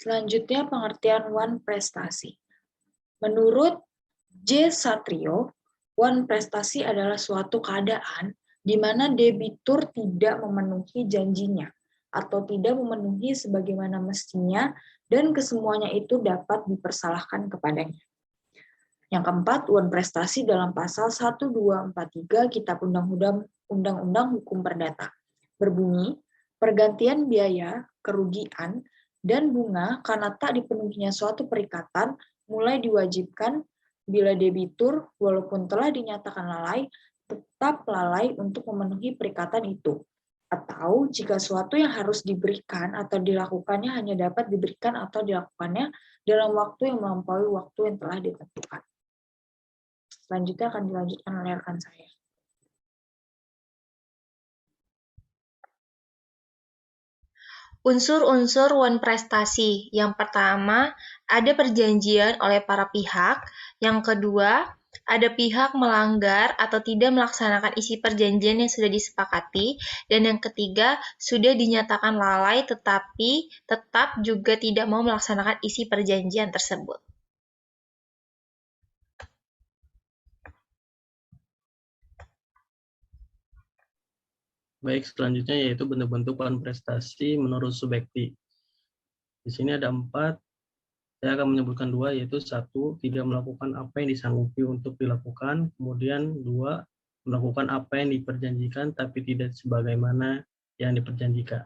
Selanjutnya pengertian wan prestasi. Menurut J. Satrio, wan prestasi adalah suatu keadaan di mana debitur tidak memenuhi janjinya atau tidak memenuhi sebagaimana mestinya dan kesemuanya itu dapat dipersalahkan kepadanya. Yang keempat, wan prestasi dalam pasal 1243 Kitab Undang-Undang Hukum Perdata berbunyi, pergantian biaya, kerugian, dan bunga karena tak dipenuhinya suatu perikatan mulai diwajibkan bila debitur walaupun telah dinyatakan lalai tetap lalai untuk memenuhi perikatan itu. Atau jika suatu yang harus diberikan atau dilakukannya hanya dapat diberikan atau dilakukannya dalam waktu yang melampaui waktu yang telah ditentukan. Selanjutnya akan dilanjutkan oleh rekan saya. Unsur-unsur wan prestasi. Yang pertama, ada perjanjian oleh para pihak. Yang kedua, ada pihak melanggar atau tidak melaksanakan isi perjanjian yang sudah disepakati. Dan yang ketiga, sudah dinyatakan lalai tetapi tetap juga tidak mau melaksanakan isi perjanjian tersebut. Baik, selanjutnya yaitu bentuk-bentuk wan prestasi menurut Subekti. Di sini ada 4. Saya akan menyebutkan 2, yaitu 1, tidak melakukan apa yang disanggupi untuk dilakukan. Kemudian 2, melakukan apa yang diperjanjikan tapi tidak sebagaimana yang diperjanjikan.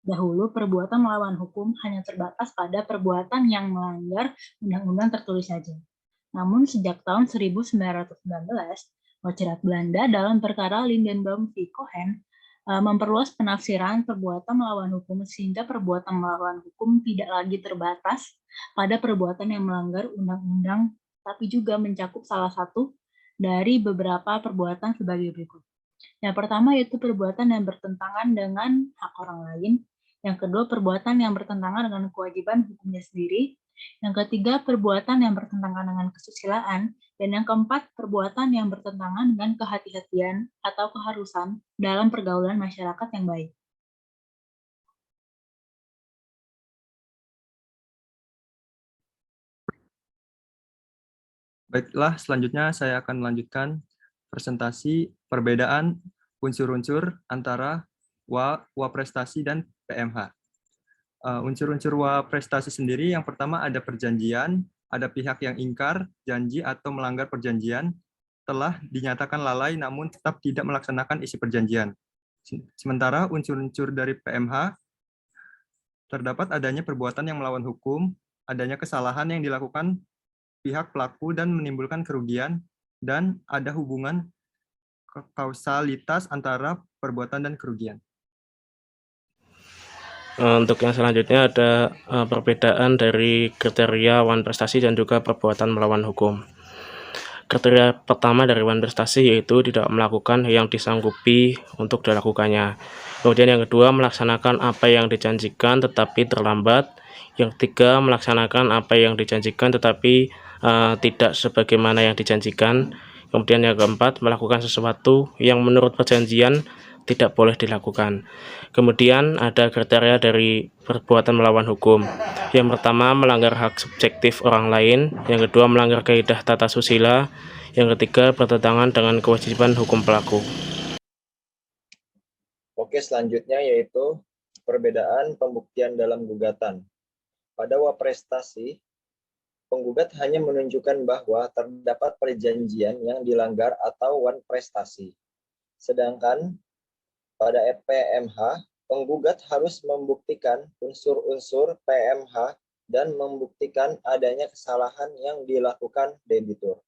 Dahulu, perbuatan melawan hukum hanya terbatas pada perbuatan yang melanggar undang-undang tertulis saja. Namun, sejak tahun 1919, Majerat Belanda dalam perkara Lindenbaum v. Cohen memperluas penafsiran perbuatan melawan hukum sehingga perbuatan melawan hukum tidak lagi terbatas pada perbuatan yang melanggar undang-undang, tapi juga mencakup salah satu dari beberapa perbuatan sebagai berikut. Yang pertama yaitu perbuatan yang bertentangan dengan hak orang lain. Yang kedua, perbuatan yang bertentangan dengan kewajiban hukumnya sendiri. Yang ketiga, perbuatan yang bertentangan dengan kesusilaan. Dan yang keempat, perbuatan yang bertentangan dengan kehati-hatian atau keharusan dalam pergaulan masyarakat yang baik. Baiklah, selanjutnya saya akan melanjutkan presentasi perbedaan unsur-unsur antara WA prestasi dan PMH. Unsur-unsur WA prestasi sendiri, yang pertama ada perjanjian, ada pihak yang ingkar, janji atau melanggar perjanjian, telah dinyatakan lalai namun tetap tidak melaksanakan isi perjanjian. Sementara unsur-unsur dari PMH, terdapat adanya perbuatan yang melawan hukum, adanya kesalahan yang dilakukan pihak pelaku dan menimbulkan kerugian, dan ada hubungan kausalitas antara perbuatan dan kerugian. Untuk yang selanjutnya ada perbedaan dari kriteria wan prestasi dan juga perbuatan melawan hukum. Kriteria pertama dari wan prestasi yaitu tidak melakukan yang disanggupi untuk dilakukannya. Kemudian yang kedua, melaksanakan apa yang dijanjikan tetapi terlambat. Yang ketiga, melaksanakan apa yang dijanjikan tetapi tidak sebagaimana yang dijanjikan. Kemudian yang keempat, melakukan sesuatu yang menurut perjanjian tidak boleh dilakukan. Kemudian ada kriteria dari perbuatan melawan hukum. Yang pertama, melanggar hak subjektif orang lain. Yang kedua, melanggar kaidah tata susila. Yang ketiga, bertentangan dengan kewajiban hukum pelaku. Oke, selanjutnya yaitu perbedaan pembuktian dalam gugatan. Pada waprestasi, penggugat hanya menunjukkan bahwa terdapat perjanjian yang dilanggar atau wanprestasi. Sedangkan pada PMH, penggugat harus membuktikan unsur-unsur PMH dan membuktikan adanya kesalahan yang dilakukan debitur.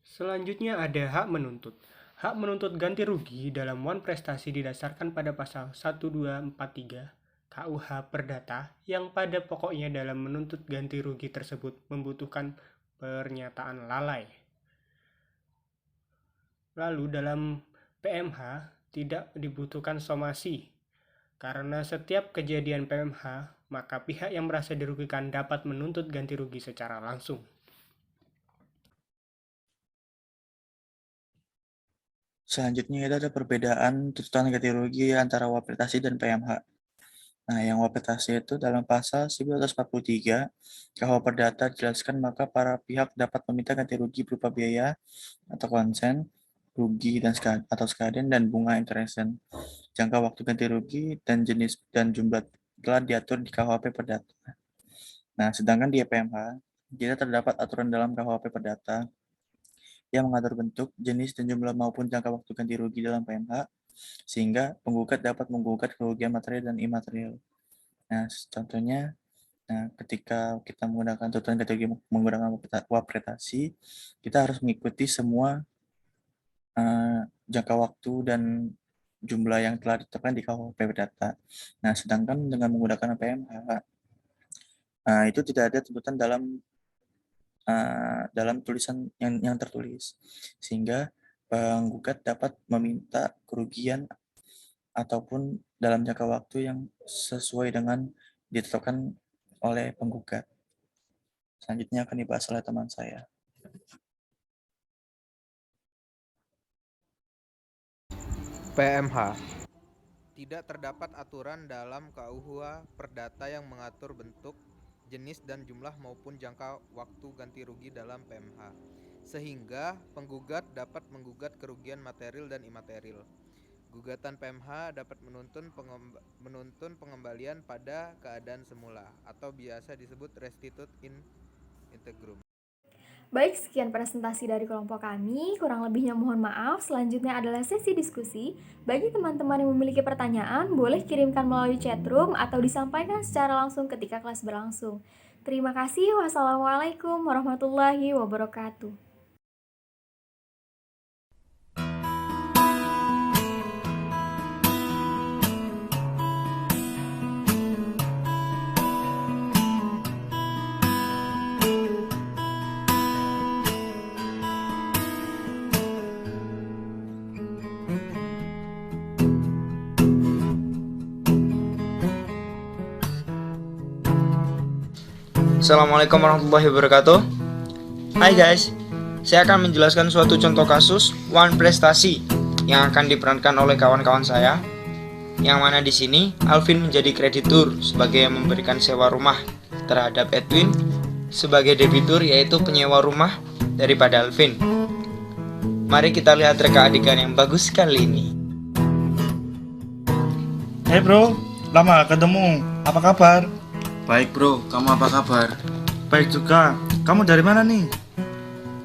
Selanjutnya ada hak menuntut. Hak menuntut ganti rugi dalam wanprestasi didasarkan pada pasal 1243 KUH Perdata yang pada pokoknya dalam menuntut ganti rugi tersebut membutuhkan pernyataan lalai. Lalu dalam PMH tidak dibutuhkan somasi. Karena setiap kejadian PMH, maka pihak yang merasa dirugikan dapat menuntut ganti rugi secara langsung. Selanjutnya itu ada perbedaan tuntutan ganti rugi antara waprestasi dan PMH. Nah, yang waprestasi itu dalam pasal 1943 KUH Perdata dijelaskan maka para pihak dapat meminta ganti rugi berupa biaya atau konsen, rugi dan atau sekalian dan bunga interesen. Jangka waktu ganti rugi dan jenis dan jumlah telah diatur di KUHP Perdata. Nah, sedangkan di PMH tidak terdapat aturan dalam KUHP Perdata yang mengatur bentuk, jenis, dan jumlah maupun jangka waktu ganti rugi dalam PMH, sehingga penggugat dapat menggugat kerugian material dan imaterial. Nah, contohnya, ketika kita menggunakan tuntutan ganti rugi menggunakan waprestasi, kita harus mengikuti semua jangka waktu dan jumlah yang telah ditetapkan di KUHP Perdata. Nah, sedangkan dengan menggunakan PMH, itu tidak ada tuntutan dalam tulisan yang tertulis, sehingga penggugat dapat meminta kerugian ataupun dalam jangka waktu yang sesuai dengan ditetapkan oleh penggugat. Selanjutnya akan dibahas oleh teman saya. PMH. Tidak terdapat aturan dalam KUH Perdata yang mengatur bentuk, jenis dan jumlah maupun jangka waktu ganti rugi dalam PMH, sehingga penggugat dapat menggugat kerugian material dan imaterial. Gugatan PMH dapat menuntun pengembalian pada keadaan semula atau biasa disebut restitut in integrum. Baik, sekian presentasi dari kelompok kami. Kurang lebihnya mohon maaf. Selanjutnya adalah sesi diskusi. Bagi teman-teman yang memiliki pertanyaan, boleh kirimkan melalui chatroom atau disampaikan secara langsung ketika kelas berlangsung. Terima kasih. Wassalamualaikum warahmatullahi wabarakatuh. Assalamualaikum warahmatullahi wabarakatuh. Hai guys, saya akan menjelaskan suatu contoh kasus wanprestasi yang akan diperankan oleh kawan-kawan saya. Yang mana di sini Alvin menjadi kreditur sebagai yang memberikan sewa rumah terhadap Edwin sebagai debitur yaitu penyewa rumah daripada Alvin. Mari kita lihat reka adegan yang bagus kali ini. Hey bro, lama ketemu. Apa kabar? Baik bro, kamu apa kabar? Baik juga. Kamu dari mana nih?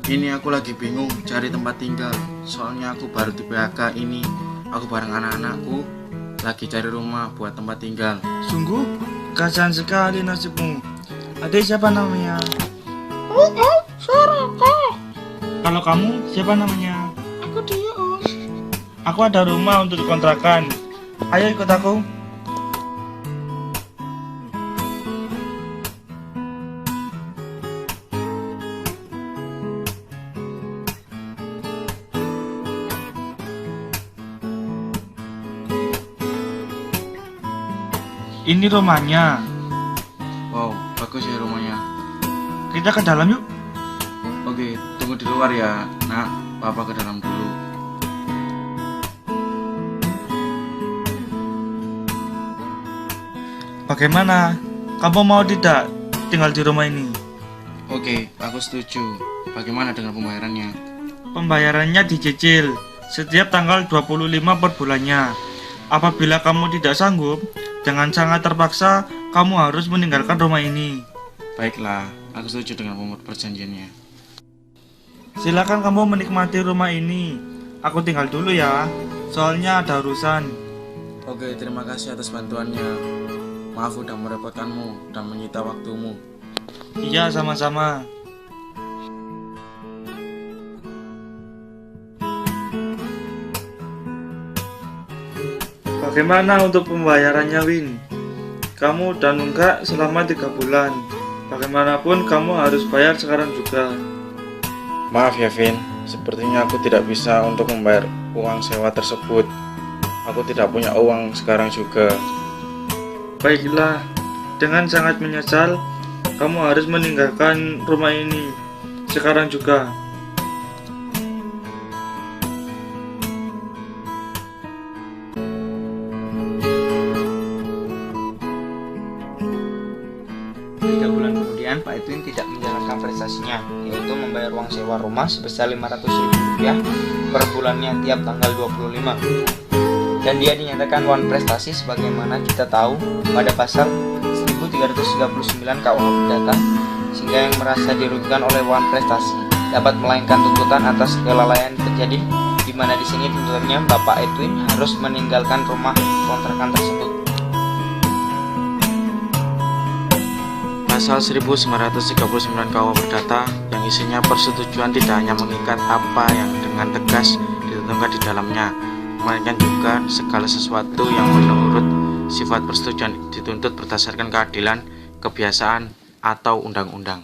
Ini aku lagi bingung cari tempat tinggal. Soalnya aku baru di PHK ini. Aku bareng anak-anakku lagi cari rumah buat tempat tinggal. Sungguh kasihan sekali nasibmu. Adik siapa namanya? Soraka. Kalau kamu siapa namanya? Aku Dius. Aku ada rumah untuk dikontrakan. Ayo ikut aku. Ini rumahnya. Wow, bagus ya rumahnya. Kita ke dalam yuk. Oke, tunggu di luar ya. Nah, papa ke dalam dulu. Bagaimana? Kamu mau tidak tinggal di rumah ini? Oke, aku setuju. Bagaimana dengan pembayarannya? Pembayarannya dicicil. setiap tanggal 25 per bulannya. Apabila kamu tidak sanggup, dengan sangat terpaksa, kamu harus meninggalkan rumah ini. Baiklah, aku setuju dengan perjanjiannya. Silakan kamu menikmati rumah ini. Aku tinggal dulu ya, soalnya ada urusan. Oke, terima kasih atas bantuannya. Maaf udah merepotkanmu dan menyita waktumu. Iya, sama-sama. Bagaimana untuk pembayarannya, Win? Kamu udah nunggak selama 3 bulan. Bagaimanapun kamu harus bayar sekarang juga. Maaf ya, Vin. Sepertinya aku tidak bisa untuk membayar uang sewa tersebut. Aku tidak punya uang sekarang juga. Baiklah, dengan sangat menyesal, kamu harus meninggalkan rumah ini sekarang juga. Pak Edwin tidak menjalankan prestasinya, yaitu membayar uang sewa rumah sebesar Rp500.000 per bulannya tiap tanggal 25. Dan dia dinyatakan wan prestasi sebagaimana kita tahu pada pasal 1339 KUH Perdata, sehingga yang merasa dirugikan oleh wan prestasi dapat melainkan tuntutan atas kelalaian terjadi, di mana di sini tuntutannya Bapak Edwin harus meninggalkan rumah kontrakan tersebut. Pasal 1939 KUH Perdata yang isinya persetujuan tidak hanya mengikat apa yang dengan tegas ditentukan di dalamnya, melainkan juga segala sesuatu yang menurut sifat persetujuan dituntut berdasarkan keadilan, kebiasaan, atau undang-undang.